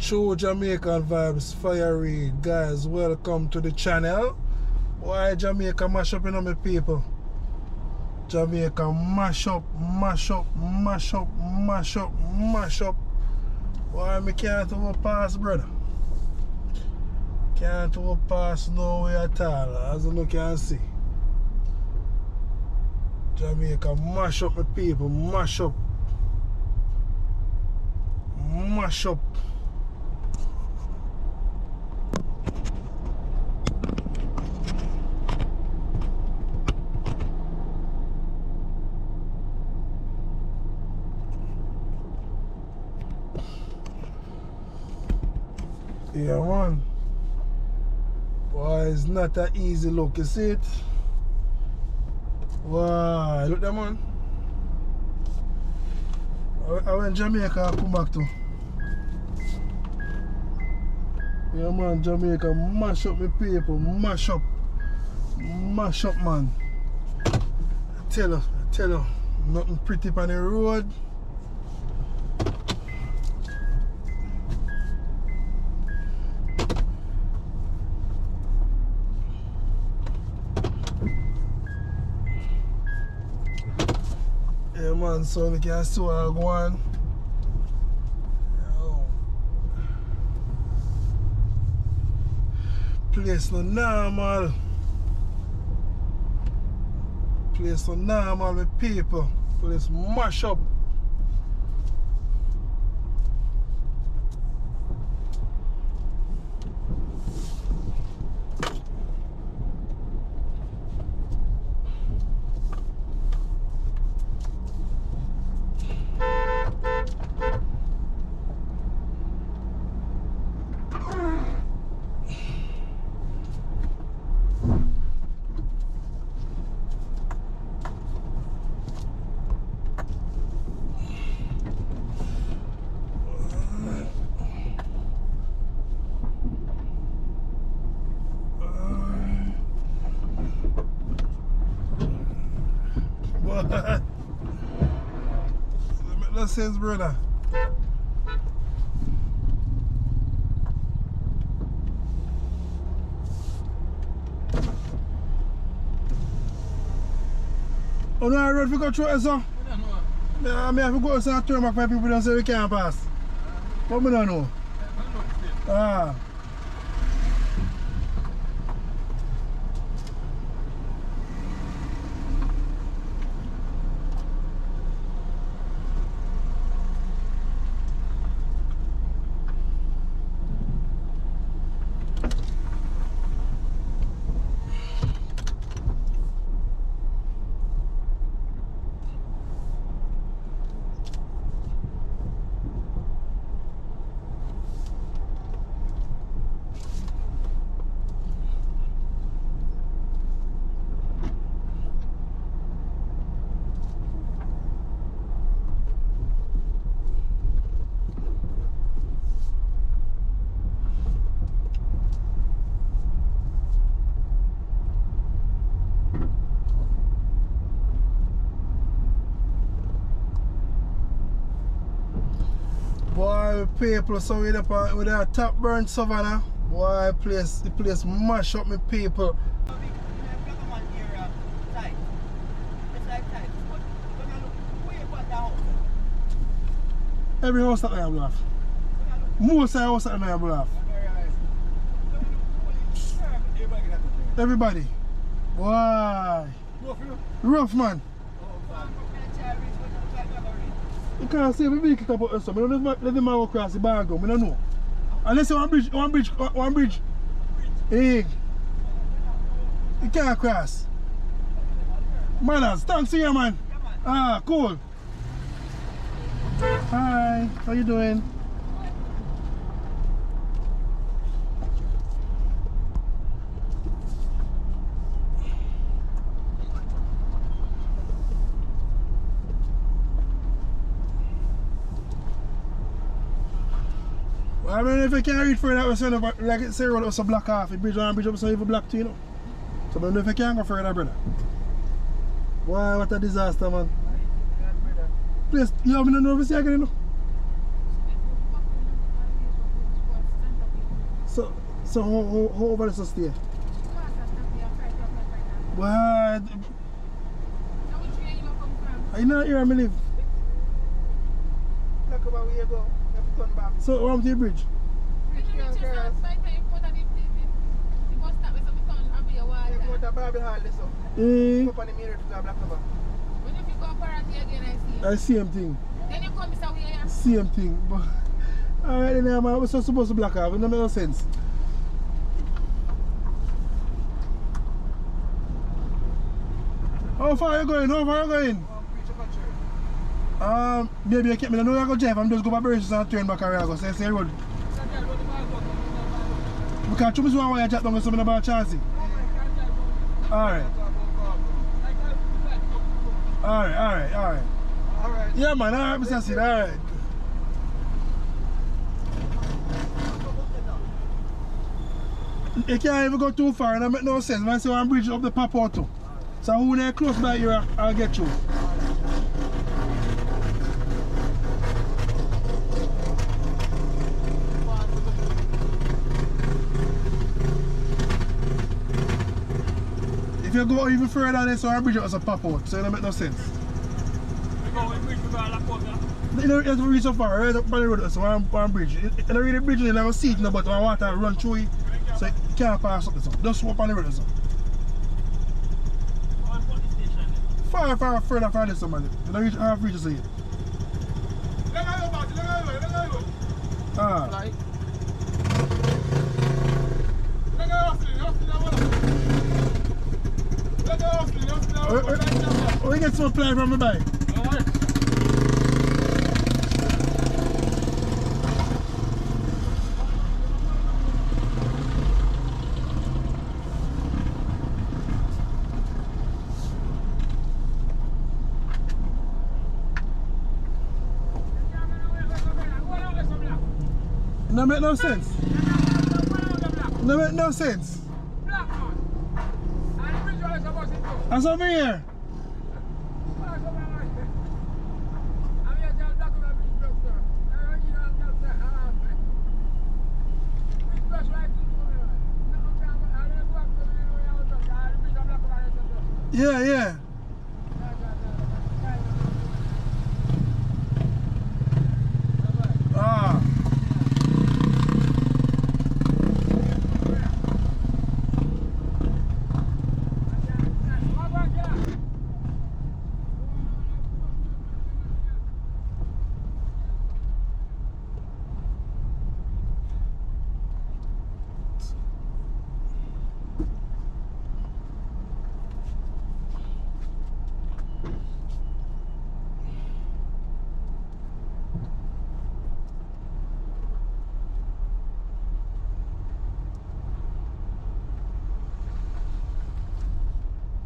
True Jamaican vibes, fiery guys, welcome to the channel. Why Jamaica mash up, you know, my people? Jamaica mash up, mash up, mash up, mash up, mash up. Why me can't overpass, brother? Can't overpass no way at all, as you can see. Jamaica mash up, my people, mash up. Mash up. Yeah, man. Boy, it's not an easy look, you see it? Wow, look there, man. I went Jamaica, I come back to. Yeah, man, Jamaica, mash up my people, mash up, man. I tell you, nothing pretty on the road. Yeah, man, so we can see what I go on. Place no normal. Place no normal with people. Place mash up. What? Make no sense, brother. Oh no, I road for go through it, sir. I have to go outside and turn back for people don't say we can't pass. But I don't know. Ah. Boy, people, so with a top burn Savannah, boy, the place mash up my people. Every house that I have laugh. Most of the house that I have laugh. Everybody. Why? Rough, man. You can't see every vehicle about us, so I don't let them go across the bar go, I don't know. Unless you one bridge. Hey. You can't cross. Manners, thanks to you, man. Ah, cool. Hi, how you doing? I mean, if you can't read further, that was like it say road was a block off, it bridge on bridge up so even block too, you know. So I don't know if you can go further, brother. Wow, what a disaster, man. Place, you have no know if you see again, you know. So how over the stay? What? I know here I live. Look about where you go. You have to turn back. So what the bridge? You go to Barbie Hall, listen. Go up on the mirror to the Black River. When you go Paraty again, I see. Same thing. Then you come this way, yeah? Same thing. But alright then man, we're so supposed to block off. It don't make no sense. How far are you going? How far are you going? Preach a country. Maybe I can't know I go drive. I'm just go by Braces and turn back around. I go say road. Because you want to drop down to something about Chelsea. Alright. Alright. Yeah man, alright, Mr. Sid, alright. You can't even go too far and it make no sense. Man, say one bridge up the pop out too. So who they close by here, I'll get you. If you go even further than this, so our bridge has a pop out, so it don't make no sense. You know, you have to reach so far, right up on the road, so one bridge. You don't really bridge, you don't see it, but when water run through it, so you can't pass up. So just walk on the road. So. Far further from this, somebody. You don't reach half bridge, so you. Like. We get some play from the bike. No make no sense. No make no sense. That's over here. Yeah. Ah.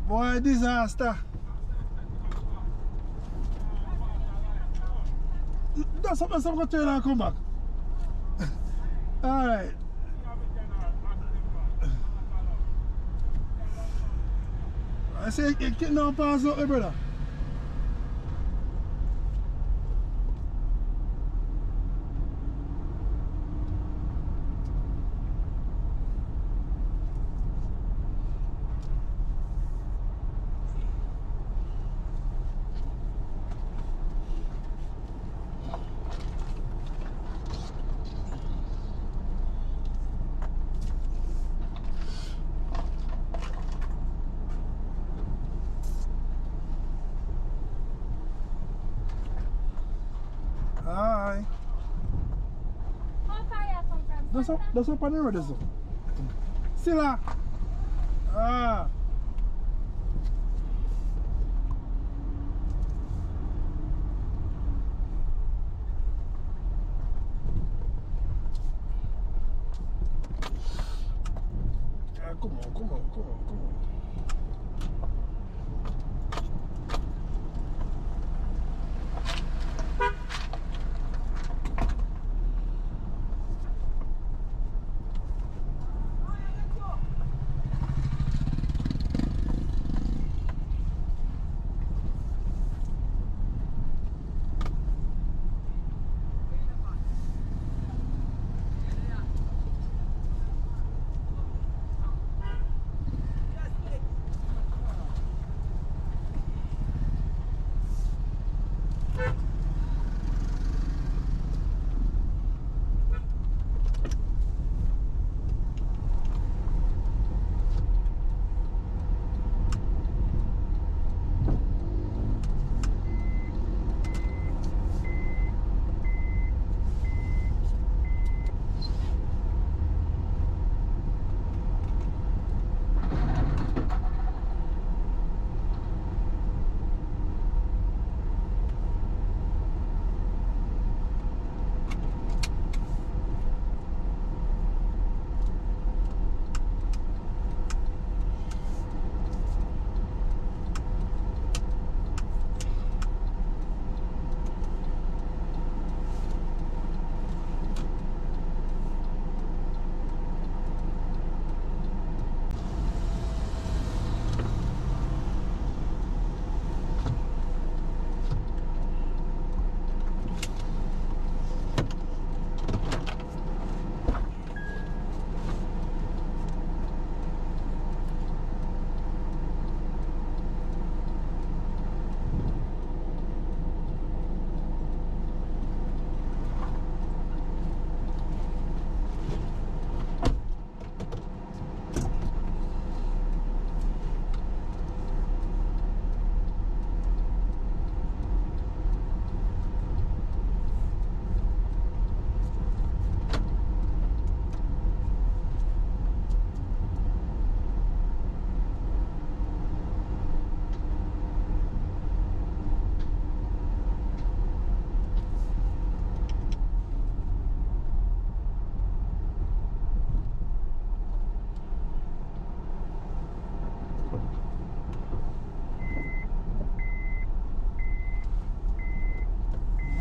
Boy, disaster. That's something I'm going to turn and come back. Alright. I say, you can't no pass out, brother. Hi. How far you come from? That's up on the road, is it? Silla. Ah. Come on.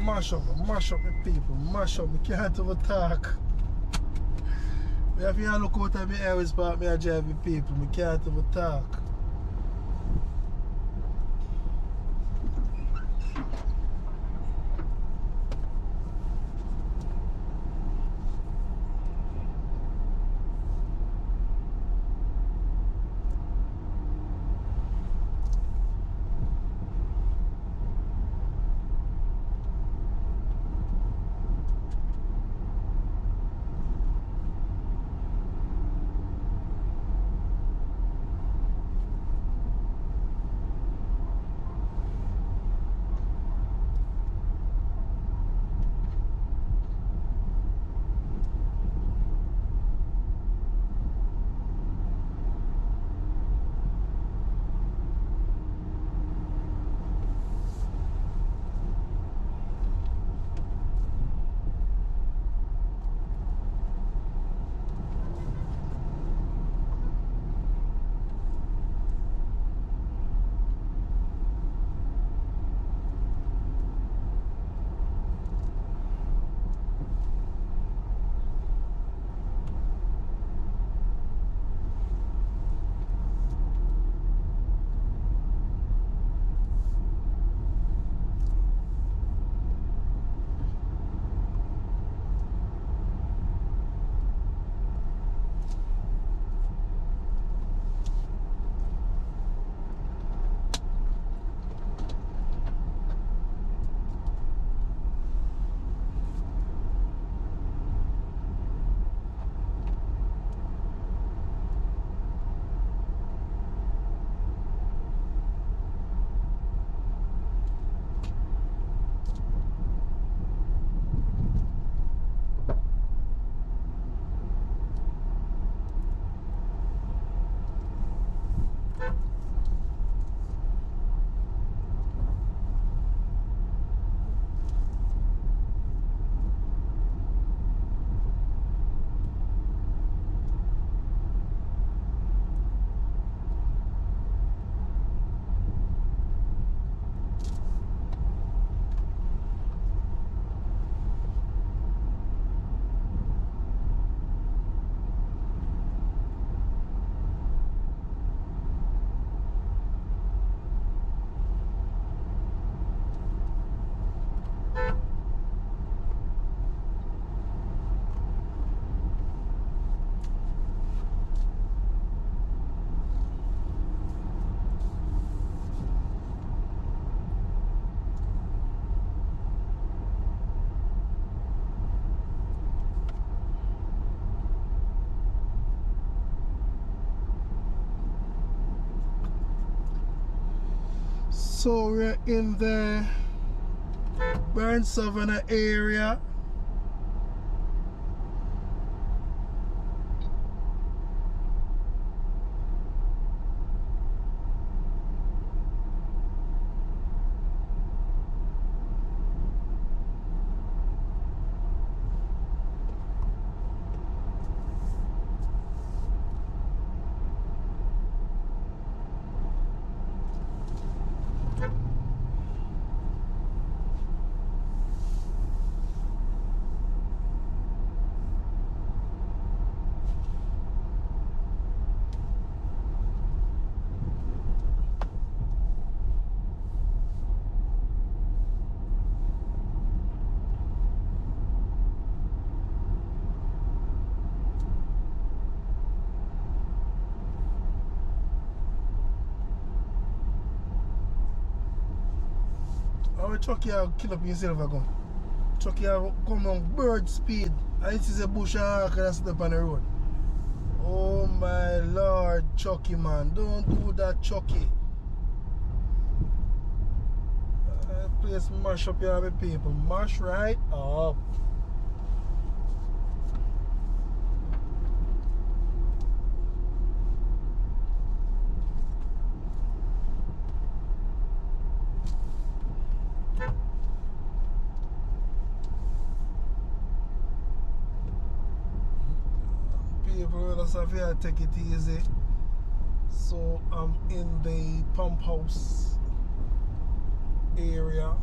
mash up my people, mash up, me can't even talk. Me have to look out at my airways part, me drive the people, me can't even talk. So we're in the Burn Savannah area. How Chucky have kill up himself again? Chucky have come on bird speed and it is a bush and arc and sit up on the road. Oh my lord, Chucky man, don't do that, Chucky. Please mash up your people, mash right up. People just have to take it easy. So I'm in the pump house area.